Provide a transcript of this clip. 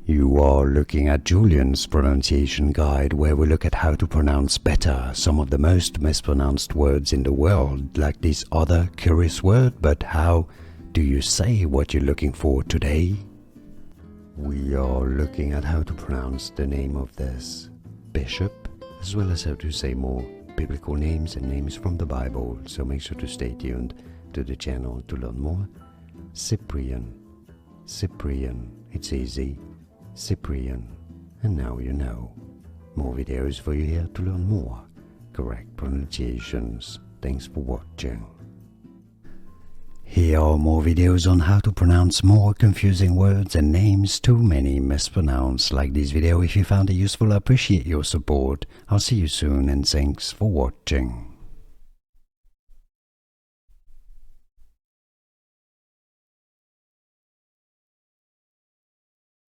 You are looking at Julian's pronunciation guide, where we look at how to pronounce better some of the most mispronounced words in the world, like this other curious word. But how do you say what you're looking for today? We are looking at how to pronounce the name of this bishop, as well as how to say more biblical names and names from the Bible, so make sure to stay tuned to the channel to learn more. Cyprian, it's easy, Cyprian, and now you know. More videos for you here to learn more correct pronunciations. Thanks for watching. Here are more videos on how to pronounce more confusing words and names too many mispronounced. Like this video if you found it useful. I appreciate your support. I'll see you soon and thanks for watching.